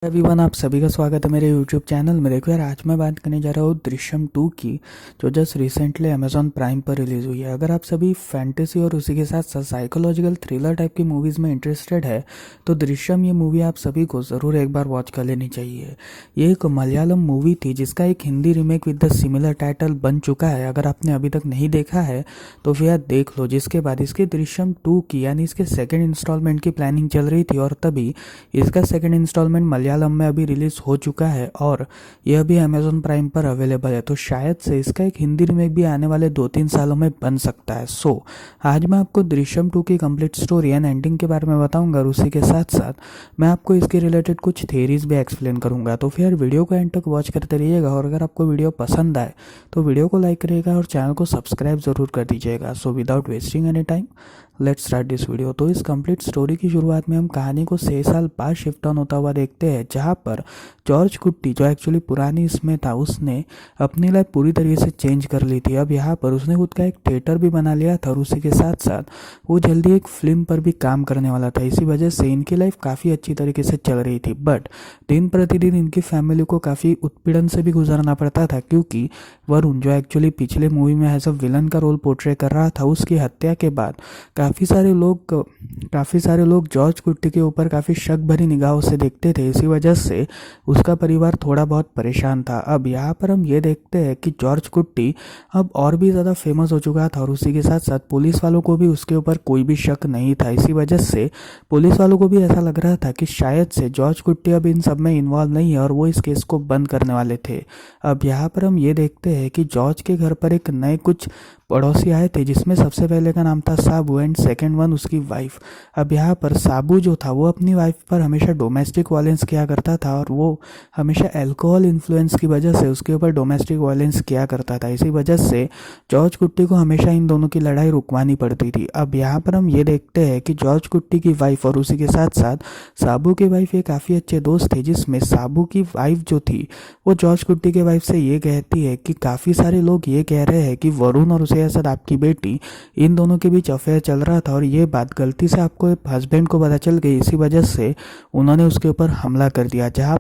Everyone, आप सभी का स्वागत है मेरे यूट्यूब चैनल में। देखो यार, आज मैं बात करने जा रहा हूँ दृश्यम 2 की, जो जस्ट रिसेंटली अमेजॉन प्राइम पर रिलीज़ हुई है। अगर आप सभी फैंटेसी और उसी के साथ साथ साइकोलॉजिकल थ्रिलर टाइप की मूवीज़ में इंटरेस्टेड है तो दृश्यम ये मूवी आप सभी को ज़रूर एक बार वॉच कर लेनी चाहिए। ये एक मलयालम मूवी थी जिसका एक Hindi remake with the similar title बन चुका है। अगर आपने अभी तक नहीं देखा है तो फिर यार देख लो। जिसके बाद इसके दृश्यम 2 की यानी इसके सेकेंड इंस्टॉलमेंट की प्लानिंग चल रही थी और तभी इसका सेकेंड इंस्टॉलमेंट मलयालम में अभी रिलीज हो चुका है और यह भी अमेजोन प्राइम पर अवेलेबल है। तो शायद से इसका एक हिंदी रीमेक भी आने वाले 2-3 सालों में बन सकता है। आज मैं आपको दृश्यम 2 की कंप्लीट स्टोरी एंड एंडिंग के बारे में बताऊंगा और उसी के साथ साथ मैं आपको इसके रिलेटेड कुछ थेरीज भी एक्सप्लेन करूंगा। तो फिर वीडियो को एंड तक वॉच करते रहिएगा और अगर आपको वीडियो पसंद आए तो वीडियो को लाइक करिएगा और चैनल को सब्सक्राइब जरूर कर दीजिएगा। So without wasting any time let's start this video. तो इस कंप्लीट स्टोरी की शुरुआत में हम कहानी को 6 साल बाद शिफ्ट ऑन होता हुआ देखते हैं, जहां पर जॉर्ज कुट्टी जो एक्चुअली पुरानी इसमें था उसने अपनी लाइफ पूरी तरीके से चेंज कर ली थी। अब यहाँ पर उसने खुद का एक थिएटर भी बना लिया था और उसी के साथ साथ वो जल्दी एक फिल्म पर भी काम करने वाला था। इसी वजह से इनकी लाइफ काफ़ी अच्छी तरीके से चल रही थी। बट दिन प्रतिदिन इनकी फैमिली को काफ़ी उत्पीड़न से भी गुजरना पड़ता था, क्योंकि वरुण जो एक्चुअली पिछले मूवी में एज अ विलन का रोल पोर्ट्रे कर रहा था, उसकी हत्या के बाद काफ़ी सारे लोग जॉर्ज कुट्टी के ऊपर काफ़ी शक भरी निगाहों से देखते थे। इसी वजह से उसका परिवार थोड़ा बहुत परेशान था। अब यहाँ पर हम ये देखते हैं कि जॉर्ज कुट्टी अब और भी ज़्यादा फेमस हो चुका था और उसी के साथ साथ पुलिस वालों को भी उसके ऊपर कोई भी शक नहीं था। इसी वजह से पुलिस वालों को भी ऐसा लग रहा था कि शायद से जॉर्ज कुट्टी अब इन सब में इन्वॉल्व नहीं है और वो इस केस को बंद करने वाले थे। अब यहाँ पर हम ये देखते हैं कि जॉर्ज के घर पर एक नए कुछ पड़ोसी आए थे, जिसमें सबसे पहले का नाम था साबू एंड सेकंड वन उसकी वाइफ। अब यहाँ पर साबू जो था वो अपनी वाइफ पर हमेशा डोमेस्टिक वायलेंस किया करता था और वो हमेशा अल्कोहल इन्फ्लुएंस की वजह से उसके ऊपर डोमेस्टिक वायलेंस किया करता था। इसी वजह से जॉर्ज कुट्टी को हमेशा इन दोनों की लड़ाई रुकवानी पड़ती थी। अब यहाँ पर हम ये देखते हैं कि जॉर्ज कुट्टी की वाइफ और उसी के साथ साथ साबू की वाइफ ये काफ़ी अच्छे दोस्त थे, जिसमें साबू की वाइफ जो थी वो जॉर्ज कुट्टी के वाइफ से ये कहती है कि काफ़ी सारे लोग ये कह रहे हैं कि वरुण और उसे असद आपकी बेटी इन दोनों के बीच अफेयर चल रहा था और ये बात गलती से आपको हस्बैंड को पता चल गई। इसी वजह से उन्होंने उसके ऊपर हमला कर दिया। जहाँ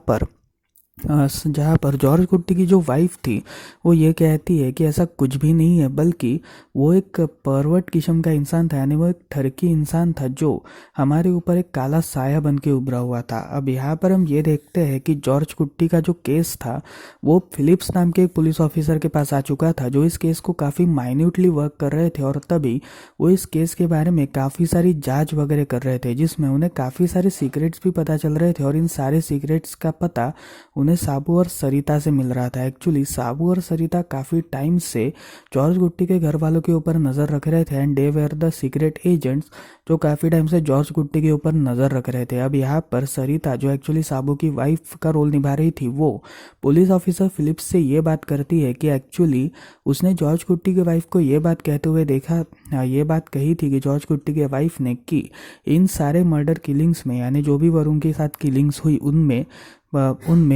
पर जॉर्ज कुट्टी की जो वाइफ थी वो ये कहती है कि ऐसा कुछ भी नहीं है, बल्कि वो एक परवर्ट किस्म का इंसान था, यानी वो एक ठरकी इंसान था जो हमारे ऊपर एक काला साया बन के उभरा हुआ था। अब यहाँ पर हम ये देखते हैं कि जॉर्ज कुट्टी का जो केस था वो फिलिप्स नाम के एक पुलिस ऑफिसर के पास आ चुका था, जो इस केस को काफ़ी माइन्यूटली वर्क कर रहे थे और तभी वो इस केस के बारे में काफ़ी सारी जांच वगैरह कर रहे थे, जिसमें उन्हें काफ़ी सारे सीक्रेट्स भी पता चल रहे थे और इन सारे सीक्रेट्स का पता उन्हें साबू और सरिता से मिल रहा था। एक्चुअली साबू और सरिता काफ़ी टाइम से जॉर्ज कुट्टी के घर वालों के ऊपर नज़र रख रहे थे and they were the secret agents जो काफ़ी टाइम से जॉर्ज कुट्टी के ऊपर नज़र रख रहे थे। अब यहाँ पर सरिता जो एक्चुअली साबू की वाइफ का रोल निभा रही थी वो पुलिस ऑफिसर फिलिप्स से ये बात करती है कि एक्चुअली उसने जॉर्ज कुट्टी की वाइफ को ये बात कहते हुए देखा, ये बात कही थी कि जॉर्ज कुट्टी के वाइफ ने कि इन सारे मर्डर किलिंग्स में, यानी जो भी वरुण के साथ किलिंग्स हुई उनमें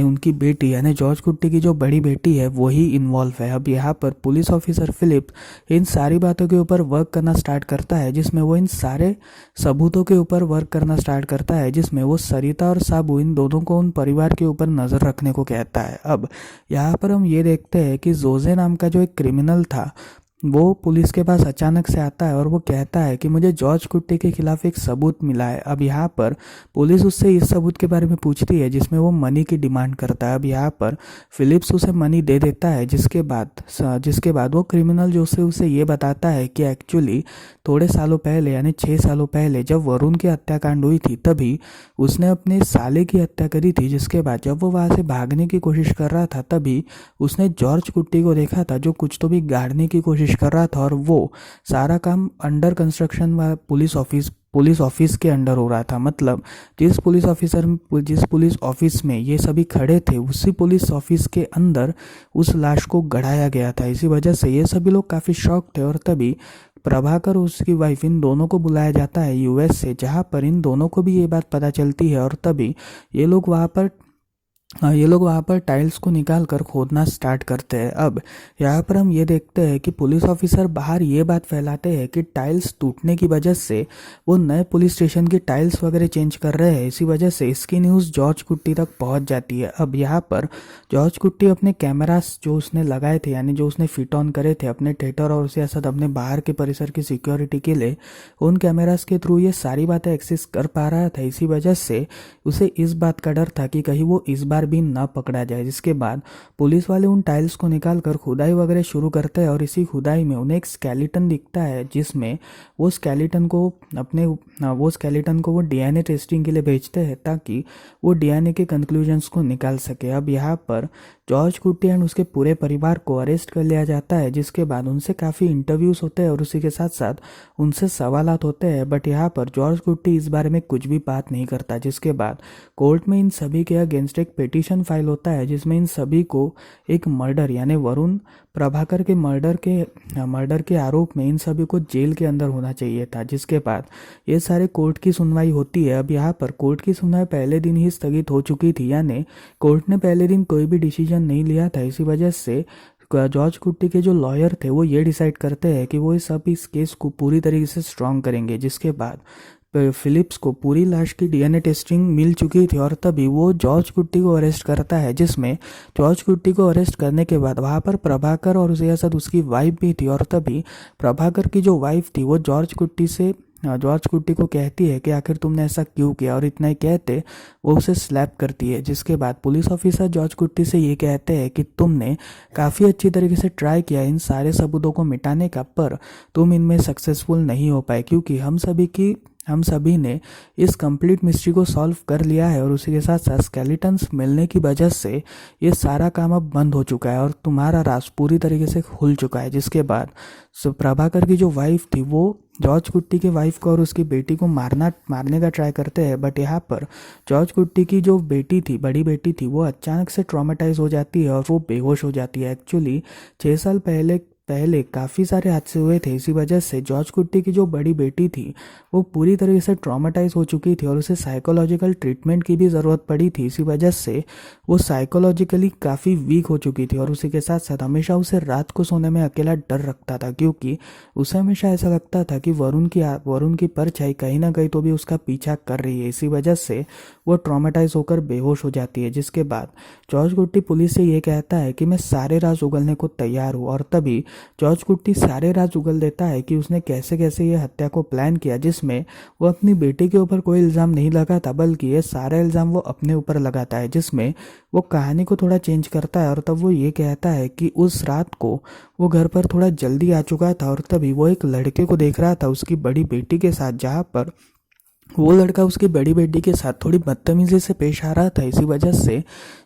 उनकी बेटी यानी जॉर्ज कुट्टी की जो बड़ी बेटी है वही इन्वॉल्व है। अब यहाँ पर पुलिस ऑफिसर फिलिप इन सारी बातों के ऊपर वर्क करना स्टार्ट करता है, जिसमें वो इन सारे सबूतों के ऊपर वर्क करना स्टार्ट करता है, जिसमें वो सरिता और साबू इन दोनों को उन परिवार के ऊपर नज़र रखने को कहता है। अब यहाँ पर हम ये देखते हैं कि जोजे नाम का जो एक क्रिमिनल था वो पुलिस के पास अचानक से आता है और वो कहता है कि मुझे जॉर्ज कुट्टी के खिलाफ एक सबूत मिला है। अब यहाँ पर पुलिस उससे इस सबूत के बारे में पूछती है जिसमें वो मनी की डिमांड करता है। अब यहाँ पर फिलिप्स उसे मनी दे देता है, जिसके बाद वो क्रिमिनल जो उसे ये बताता है कि एक्चुअली थोड़े सालों पहले यानी 6 सालों पहले जब वरुण की हत्याकांड हुई थी तभी उसने अपने साले की हत्या करी थी। जिसके बाद जब वो वहाँ से भागने की कोशिश कर रहा था तभी उसने जॉर्ज कुट्टी को देखा था, जो कुछ तो भी गाड़ने की कोशिश कर रहा था और वो सारा काम अंडर कंस्ट्रक्शन व पुलिस ऑफिस के अंडर हो रहा था। मतलब जिस पुलिस ऑफिस में ये सभी खड़े थे उसी पुलिस ऑफिस के अंदर उस लाश को गड़ाया गया था। इसी वजह से ये सभी लोग काफ़ी शॉक थे और तभी प्रभाकर और उसकी वाइफ इन दोनों को बुलाया जाता है यूएस से, जहाँ पर इन दोनों को भी ये बात पता चलती है और तभी ये लोग वहाँ पर ये लोग वहाँ पर टाइल्स को निकाल कर खोदना स्टार्ट करते हैं। अब यहाँ पर हम ये देखते हैं कि पुलिस ऑफिसर बाहर ये बात फैलाते हैं कि टाइल्स टूटने की वजह से वो नए पुलिस स्टेशन की टाइल्स वगैरह चेंज कर रहे हैं। इसी वजह से इसकी न्यूज़ जॉर्ज कुट्टी तक पहुँच जाती है। अब यहाँ पर जॉर्ज कुट्टी अपने कैमरास जो उसने लगाए थे, यानी जो उसने फिट ऑन करे थे अपने थिएटर और उसके साथ अपने बाहर के परिसर की सिक्योरिटी के लिए, उन कैमरास के थ्रू ये सारी बातें एक्सेस कर पा रहा था। इसी वजह से उसे इस बात का डर था कि कहीं वो इस बार भी ना पकड़ा जाए। जिसके बाद पुलिस वाले उन टाइल्स को निकाल कर खुदाई वगैरह शुरू करते हैं और इसी खुदाई में उन्हें एक स्केलेटन दिखता है, जिसमें वो स्केलेटन को वो डीएनए टेस्टिंग के लिए भेजते हैं ताकि वो डीएनए के कंक्लूजन्स को निकाल सके। अब यहाँ पर जॉर्ज कुट्टी एंड उसके पूरे परिवार को अरेस्ट कर लिया जाता है, जिसके बाद उनसे काफ़ी इंटरव्यूज़ होते हैं और उसी के साथ साथ उनसे सवालात होते हैं। बट यहाँ पर जॉर्ज कुट्टी इस बारे में कुछ भी बात नहीं करता। जिसके बाद कोर्ट में इन सभी के अगेंस्ट एक पिटीशन फाइल होता है, जिसमें इन सभी को एक मर्डर यानी वरुण प्रभाकर के मर्डर के आरोप में इन सभी को जेल के अंदर होना चाहिए था। जिसके बाद ये सारे कोर्ट की सुनवाई होती है। अब यहाँ पर कोर्ट की सुनवाई पहले दिन ही स्थगित हो चुकी थी, यानी कोर्ट ने पहले दिन कोई भी डिसीजन नहीं लिया था। इसी वजह से जॉर्ज कुट्टी के जो लॉयर थे वो ये डिसाइड करते हैं कि वो इस केस को पूरी तरीके से स्ट्रॉन्ग करेंगे। जिसके बाद फिलिप्स को पूरी लाश की डीएनए टेस्टिंग मिल चुकी थी और तभी वो जॉर्ज कुट्टी को अरेस्ट करता है, जिसमें जॉर्ज कुट्टी को अरेस्ट करने के बाद वहाँ पर प्रभाकर और उसके साथ उसकी वाइफ भी थी। और तभी प्रभाकर की जो वाइफ थी वो जॉर्ज कुट्टी को कहती है कि आखिर तुमने ऐसा क्यों किया, और इतना ही कहते वो उसे स्लैप करती है। जिसके बाद पुलिस ऑफिसर जॉर्ज कुट्टी से ये कहते हैं कि तुमने काफ़ी अच्छी तरीके से ट्राई किया इन सारे सबूतों को मिटाने का, पर तुम इनमें सक्सेसफुल नहीं हो पाए क्योंकि हम सभी ने इस कंप्लीट मिस्ट्री को सॉल्व कर लिया है और उसी के साथ साथ स्केलेटन्स मिलने की वजह से ये सारा काम अब बंद हो चुका है और तुम्हारा राज पूरी तरीके से खुल चुका है। जिसके बाद प्रभाकर की जो वाइफ थी वो जॉर्ज कुट्टी के वाइफ को और उसकी बेटी को मारने का ट्राई करते हैं। बट यहाँ पर जॉर्ज कुट्टी की जो बड़ी बेटी थी वो अचानक से ट्रॉमेटाइज हो जाती है और वो बेहोश हो जाती है। एक्चुअली 6 साल पहले काफ़ी सारे हादसे हुए थे। इसी वजह से जॉर्ज कुट्टी की जो बड़ी बेटी थी वो पूरी तरीके से ट्रॉमेटाइज हो चुकी थी और उसे साइकोलॉजिकल ट्रीटमेंट की भी ज़रूरत पड़ी थी। इसी वजह से वो साइकोलॉजिकली काफ़ी वीक हो चुकी थी और उसी के साथ साथ हमेशा उसे रात को सोने में अकेला डर रखता था, क्योंकि उसे हमेशा ऐसा लगता था कि वरुण की परछाई कहीं ना कहीं तो भी उसका पीछा कर रही है। इसी वजह से वो ट्रॉमेटाइज होकर बेहोश हो जाती है। जिसके बाद जॉर्ज कुट्टी पुलिस से ये कहता है कि मैं सारे राज उगलने को तैयार हूँ, और तभी जॉर्ज कुट्टी सारे राज उगल देता है कि उसने कैसे कैसे ये हत्या को प्लान किया, जिसमें वो अपनी बेटी के ऊपर कोई इल्ज़ाम नहीं लगाता बल्कि ये सारा इल्ज़ाम वो अपने ऊपर लगाता है। जिसमें वो कहानी को थोड़ा चेंज करता है और तब वो ये कहता है कि उस रात को वो घर पर थोड़ा जल्दी आ चुका था और तभी वो एक लड़के को देख रहा था उसकी बड़ी बेटी के साथ, जहाँ पर वो लड़का उसकी बड़ी बेटी के साथ थोड़ी बदतमीजी से पेश आ रहा था। इसी वजह से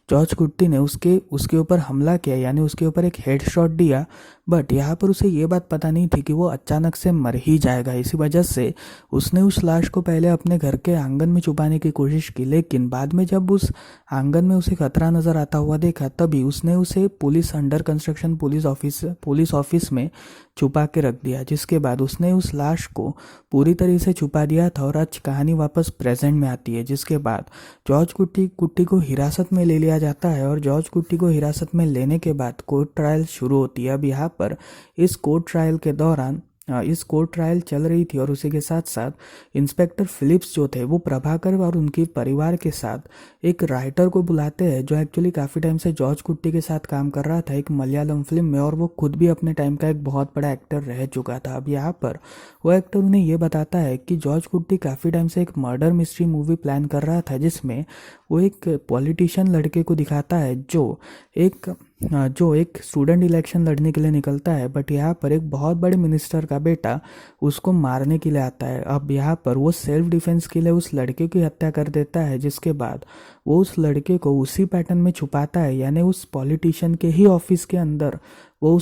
जॉर्ज कुट्टी ने उसके ऊपर हमला किया, यानी उसके ऊपर एक हेडशॉट दिया। बट यहाँ पर उसे ये बात पता नहीं थी कि वो अचानक से मर ही जाएगा। इसी वजह से उसने उस लाश को पहले अपने घर के आंगन में छुपाने की कोशिश की, लेकिन बाद में जब उस आंगन में उसे खतरा नजर आता हुआ देखा तभी उसने उसे अंडर कंस्ट्रक्शन पुलिस ऑफिस में छुपा के रख दिया। जिसके बाद उसने उस लाश को पूरी तरीके से छुपा दिया था और आज कहानी वापस प्रेजेंट में आती है। जिसके बाद जॉर्ज कुट्टी को हिरासत में ले लिया जाता है और जॉर्ज कुट्टी को हिरासत में लेने के बाद कोर्ट ट्रायल शुरू होती है। अब यहाँ पर इस कोर्ट ट्रायल चल रही थी और उसी के साथ साथ इंस्पेक्टर फिलिप्स जो थे वो प्रभाकर और उनके परिवार के साथ एक राइटर को बुलाते हैं जो एक्चुअली काफ़ी टाइम से जॉर्ज कुट्टी के साथ काम कर रहा था एक मलयालम फिल्म में, और वो खुद भी अपने टाइम का एक बहुत बड़ा एक्टर रह चुका था। अब यहाँ पर वो एक्टर उन्हें ये बताता है कि जॉर्ज कुट्टी काफ़ी टाइम से एक मर्डर मिस्ट्री मूवी प्लान कर रहा था, जिसमें वो एक पॉलिटिशियन लड़के को दिखाता है जो एक स्टूडेंट इलेक्शन लड़ने के लिए निकलता है। बट यहाँ पर एक बहुत बड़े मिनिस्टर का बेटा उसको मारने के लिए आता है। अब यहाँ पर वो सेल्फ डिफेंस के लिए उस लड़के की हत्या कर देता है, जिसके बाद वो उस लड़के को उसी पैटर्न में छुपाता है, यानी उस पॉलिटिशियन के ही ऑफिस के अंदर वो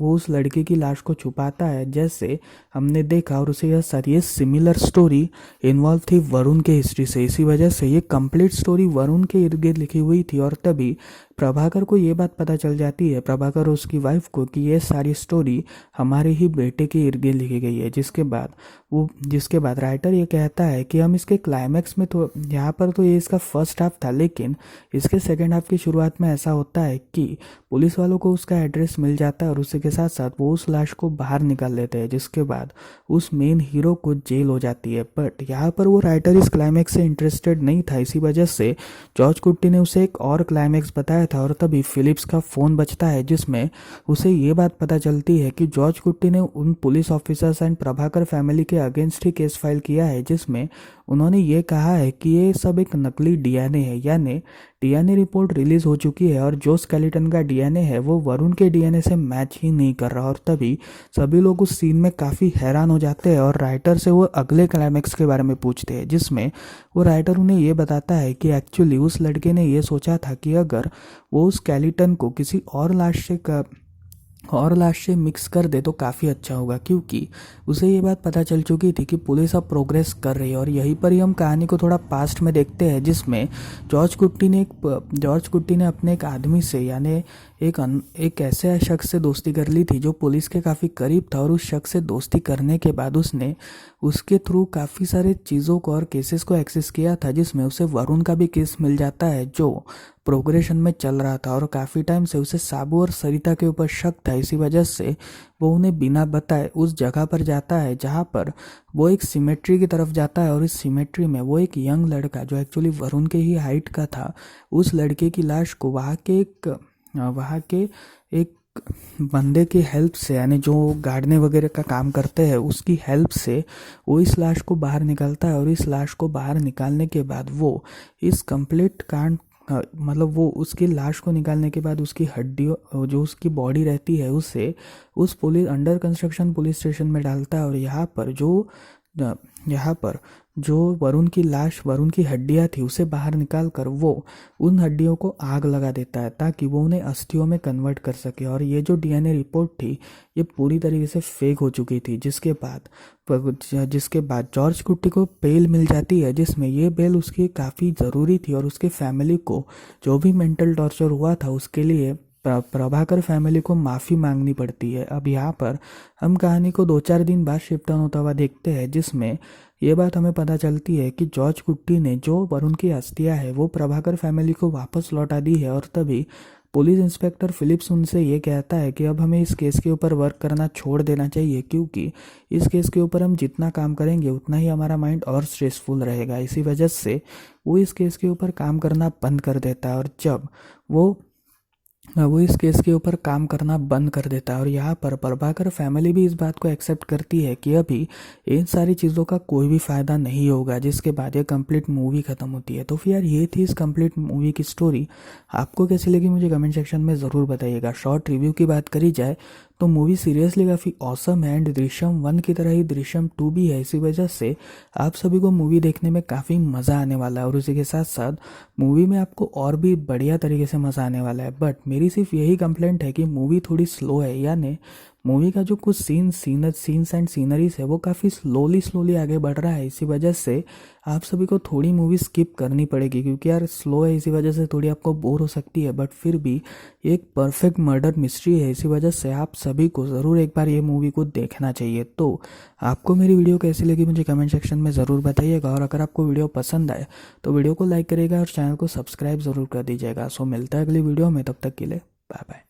उस लड़के की लाश को छुपाता है जैसे हमने देखा। और उसे यह सारी ये सिमिलर स्टोरी इन्वॉल्व थी वरुण के हिस्ट्री से। इसी वजह से ये कंप्लीट स्टोरी वरुण के इर्द गिर्द लिखी हुई थी और तभी प्रभाकर को ये बात पता चल जाती है, प्रभाकर और उसकी वाइफ को, कि ये सारी स्टोरी हमारे ही बेटे के इर्द गिर्द लिखी गई है। जिसके बाद राइटर ये कहता है कि हम इसके क्लाइमैक्स में तो यहाँ पर तो ये इसका फर्स्ट फर्स्ट हाफ था, लेकिन इसके सेकंड हाफ की शुरुआत में ऐसा होता है कि पुलिस वालों को उसका एड्रेस मिल जाता है और उसी के साथ साथ वो उस लाश को बाहर निकाल लेते हैं, जिसके बाद उस मेन हीरो को जेल हो जाती है। बट यहाँ पर वो राइटर इस क्लाइमैक्स से इंटरेस्टेड नहीं था, इसी वजह से जॉर्ज कुट्टी ने उसे एक और क्लाइमैक्स बताया था। और तभी फिलिप्स का फ़ोन बजता है, जिसमें उसे ये बात पता चलती है कि जॉर्ज कुट्टी ने उन police officers and Prabhakar family के अगेंस्ट ही केस फाइल किया है, जिसमें उन्होंने ये कहा है कि ये सब एक नकली डीएनए है, यानी डीएनए रिपोर्ट रिलीज हो चुकी है और जो स्केलेटन का डीएनए है वो वरुण के डीएनए से मैच ही नहीं कर रहा। और तभी सभी लोग उस सीन में काफ़ी हैरान हो जाते हैं और राइटर से वो अगले क्लाइमैक्स के बारे में पूछते हैं, जिसमें वो राइटर उन्हें ये बताता है कि एक्चुअली उस लड़के ने ये सोचा था कि अगर वो उस स्केलेटन को किसी और लाश से मिक्स कर दे तो काफ़ी अच्छा होगा, क्योंकि उसे ये बात पता चल चुकी थी कि पुलिस अब प्रोग्रेस कर रही है। और यहीं पर ही हम कहानी को थोड़ा पास्ट में देखते हैं, जिसमें जॉर्ज कुट्टी ने अपने एक आदमी से, यानी एक ऐसे शख्स से दोस्ती कर ली थी जो पुलिस के काफ़ी करीब था। और उस शख्स से दोस्ती करने के बाद उसने उसके थ्रू काफ़ी सारे चीज़ों को और केसेस को एक्सेस किया था, जिसमें उसे वरुण का भी केस मिल जाता है जो प्रोग्रेशन में चल रहा था। और काफ़ी टाइम से उसे साबू और सरिता के ऊपर शक था, इसी वजह से वो उन्हें बिना बताए उस जगह पर जाता है जहाँ पर वो एक सिमेट्री की तरफ जाता है। और इस सिमेट्री में वो एक यंग लड़का जो एक्चुअली वरुण के ही हाइट का था, उस लड़के की लाश को वहाँ के एक बंदे की हेल्प से, यानी जो गाड़ने वगैरह का काम करते हैं उसकी हेल्प से वो इस लाश को बाहर निकालता है। और इस लाश को बाहर निकालने के बाद वो इस कंप्लीट कांड मतलब वो उसकी लाश को निकालने के बाद उसकी हड्डियों, जो उसकी बॉडी रहती है, उसे उस police under construction police station में डालता है। और यहाँ पर जो वरुण की हड्डियाँ थी उसे बाहर निकाल कर वो उन हड्डियों को आग लगा देता है ताकि वो उन्हें अस्थियों में कन्वर्ट कर सके। और ये जो डीएनए रिपोर्ट थी ये पूरी तरीके से फेक हो चुकी थी, जिसके बाद जॉर्ज कुट्टी को बेल मिल जाती है, जिसमें ये बेल उसकी काफ़ी ज़रूरी थी। और उसके फैमिली को जो भी मेंटल टॉर्चर हुआ था उसके लिए प्रभाकर फैमिली को माफ़ी मांगनी पड़ती है। अब यहाँ पर हम कहानी को 2-4 दिन बाद शिफ्ट ऑन होता हुआ देखते हैं, जिसमें ये बात हमें पता चलती है कि जॉर्ज कुट्टी ने जो वरुण की अस्थियाँ है वो प्रभाकर फैमिली को वापस लौटा दी है। और तभी पुलिस इंस्पेक्टर फिलिप्स उनसे ये कहता है कि अब हमें इस केस के ऊपर वर्क करना छोड़ देना चाहिए, क्योंकि इस केस के ऊपर हम जितना काम करेंगे उतना ही हमारा माइंड और स्ट्रेसफुल रहेगा। इसी वजह से वो इस केस के ऊपर काम करना बंद कर देता है। और जब वो इस केस के ऊपर काम करना बंद कर देता है और यहाँ पर प्रभाकर फैमिली भी इस बात को एक्सेप्ट करती है कि अभी इन सारी चीज़ों का कोई भी फ़ायदा नहीं होगा, जिसके बाद ये कंप्लीट मूवी ख़त्म होती है। तो फिर यार ये थी इस कंप्लीट मूवी की स्टोरी। आपको कैसी लगी मुझे कमेंट सेक्शन में ज़रूर बताइएगा। शॉर्ट रिव्यू की बात करी जाए तो मूवी सीरियसली काफ़ी ऑसम है एंड दृश्यम 1 की तरह ही दृश्यम 2 भी है। इसी वजह से आप सभी को मूवी देखने में काफ़ी मज़ा आने वाला है और उसी के साथ साथ मूवी में आपको और भी बढ़िया तरीके से मज़ा आने वाला है। बट मेरी सिर्फ यही कंप्लेंट है कि मूवी थोड़ी स्लो है, यानी मूवी का जो कुछ सीन्स एंड सीनरीज है वो काफ़ी स्लोली आगे बढ़ रहा है। इसी वजह से आप सभी को थोड़ी मूवी स्किप करनी पड़ेगी, क्योंकि यार स्लो है, इसी वजह से थोड़ी आपको बोर हो सकती है। बट फिर भी एक परफेक्ट मर्डर मिस्ट्री है, इसी वजह से आप सभी को ज़रूर एक बार ये मूवी को देखना चाहिए। तो आपको मेरी वीडियो कैसी लगी मुझे कमेंट सेक्शन में ज़रूर बताइएगा। और अगर आपको वीडियो पसंद आए तो वीडियो को लाइक करिएगा और चैनल को सब्सक्राइब ज़रूर कर दीजिएगा। सो मिलता है अगली वीडियो में, तब तक के लिए बाय बाय।